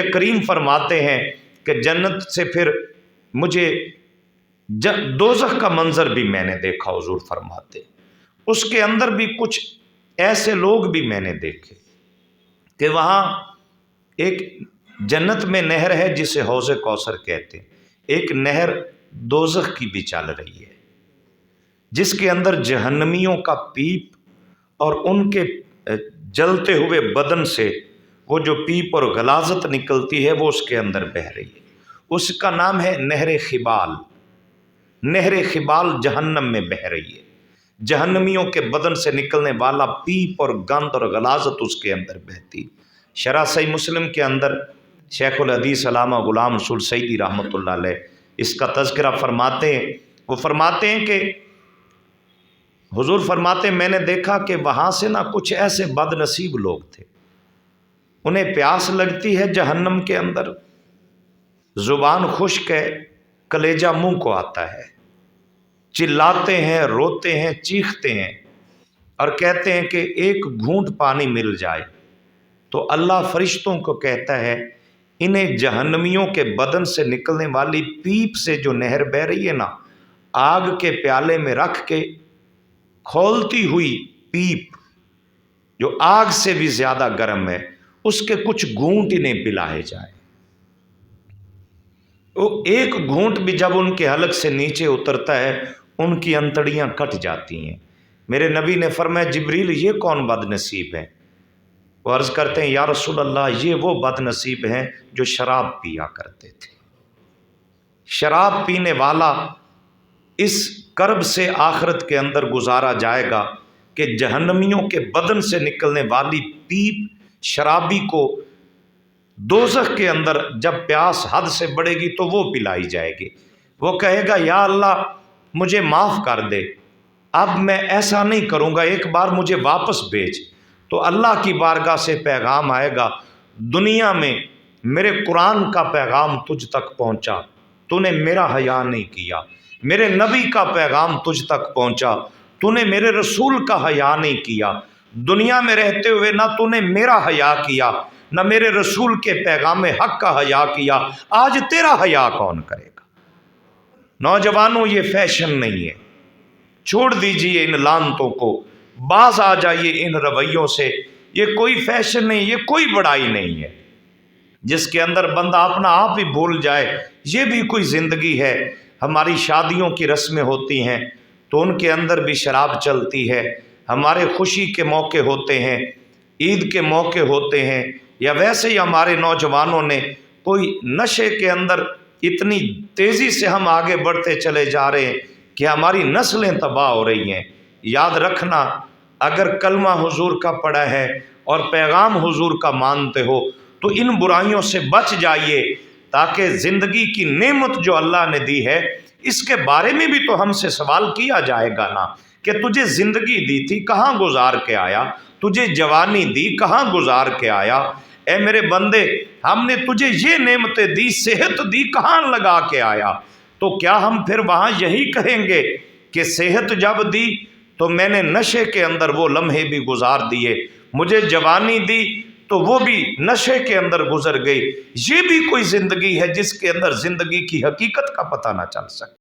کریم فرماتے ہیں کہ جنت سے پھر مجھے دوزخ کا منظر بھی میں نے دیکھا، حضور فرماتے اس کے اندر بھی کچھ ایسے لوگ بھی میں نے دیکھے کہ وہاں ایک جنت میں نہر ہے جسے حوض کوثر کہتے ہیں، ایک نہر دوزخ کی بھی چل رہی ہے جس کے اندر جہنمیوں کا پیپ اور ان کے جلتے ہوئے بدن سے وہ جو پیپ اور غلاظت نکلتی ہے وہ اس کے اندر بہہ رہی ہے۔ اس کا نام ہے نہر خبال۔ نہر خبال جہنم میں بہہ رہی ہے، جہنمیوں کے بدن سے نکلنے والا پیپ اور گند اور غلاظت اس کے اندر بہتی۔ شرح صحیح مسلم کے اندر شیخ الحدیث علامہ غلام رسول سعیدی رحمۃ اللہ علیہ اس کا تذکرہ فرماتے ہیں۔ وہ فرماتے ہیں کہ حضور فرماتے ہیں میں نے دیکھا کہ وہاں سے کچھ ایسے بد نصیب لوگ تھے، انہیں پیاس لگتی ہے جہنم کے اندر، زبان خشک ہے، کلیجہ منہ کو آتا ہے، چلاتے ہیں، روتے ہیں، چیختے ہیں اور کہتے ہیں کہ ایک گھونٹ پانی مل جائے تو اللہ فرشتوں کو کہتا ہے انہیں جہنمیوں کے بدن سے نکلنے والی پیپ سے جو نہر بہہ رہی ہے آگ کے پیالے میں رکھ کے کھولتی ہوئی پیپ جو آگ سے بھی زیادہ گرم ہے اس کے کچھ گھونٹ انہیں پلائے جائے۔ وہ ایک گھونٹ بھی جب ان کے حلق سے نیچے اترتا ہے ان کی انتڑیاں کٹ جاتی ہیں۔ میرے نبی نے فرمایا جبریل یہ کون بد نصیب ہے؟ وہ عرض کرتے ہیں یا رسول اللہ یہ وہ بد نصیب ہیں جو شراب پیا کرتے تھے۔ شراب پینے والا اس کرب سے آخرت کے اندر گزارا جائے گا کہ جہنمیوں کے بدن سے نکلنے والی پیپ شرابی کو دوزخ کے اندر جب پیاس حد سے بڑھے گی تو وہ پلائی جائے گی۔ وہ کہے گا یا اللہ مجھے معاف کر دے، اب میں ایسا نہیں کروں گا، ایک بار مجھے واپس بھیج۔ تو اللہ کی بارگاہ سے پیغام آئے گا دنیا میں میرے قرآن کا پیغام تجھ تک پہنچا، تو نے میرا حیا نہیں کیا، میرے نبی کا پیغام تجھ تک پہنچا، تو نے میرے رسول کا حیا نہیں کیا، دنیا میں رہتے ہوئے نہ تو نے میرا حیا کیا نہ میرے رسول کے پیغام حق کا حیا کیا، آج تیرا حیا کون کرے گا؟ نوجوانوں یہ فیشن نہیں ہے، چھوڑ دیجئے ان لعنتوں کو، باز آ جائیے ان رویوں سے۔ یہ کوئی فیشن نہیں، یہ کوئی بڑائی نہیں ہے جس کے اندر بندہ اپنا آپ ہی بھول جائے، یہ بھی کوئی زندگی ہے۔ ہماری شادیوں کی رسمیں ہوتی ہیں تو ان کے اندر بھی شراب چلتی ہے، ہمارے خوشی کے موقع ہوتے ہیں، عید کے موقع ہوتے ہیں، یا ویسے ہی ہمارے نوجوانوں نے کوئی نشے کے اندر اتنی تیزی سے ہم آگے بڑھتے چلے جا رہے ہیں کہ ہماری نسلیں تباہ ہو رہی ہیں۔ یاد رکھنا اگر کلمہ حضور کا پڑھا ہے اور پیغام حضور کا مانتے ہو تو ان برائیوں سے بچ جائیے، تاکہ زندگی کی نعمت جو اللہ نے دی ہے اس کے بارے میں بھی تو ہم سے سوال کیا جائے گا کہ تجھے زندگی دی تھی کہاں گزار کے آیا، تجھے جوانی دی کہاں گزار کے آیا، اے میرے بندے ہم نے تجھے یہ نعمتیں دی، صحت دی کہاں لگا کے آیا؟ تو کیا ہم پھر وہاں یہی کہیں گے کہ صحت جب دی تو میں نے نشے کے اندر وہ لمحے بھی گزار دیے، مجھے جوانی دی تو وہ بھی نشے کے اندر گزر گئی؟ یہ بھی کوئی زندگی ہے جس کے اندر زندگی کی حقیقت کا پتہ نہ چل سکے۔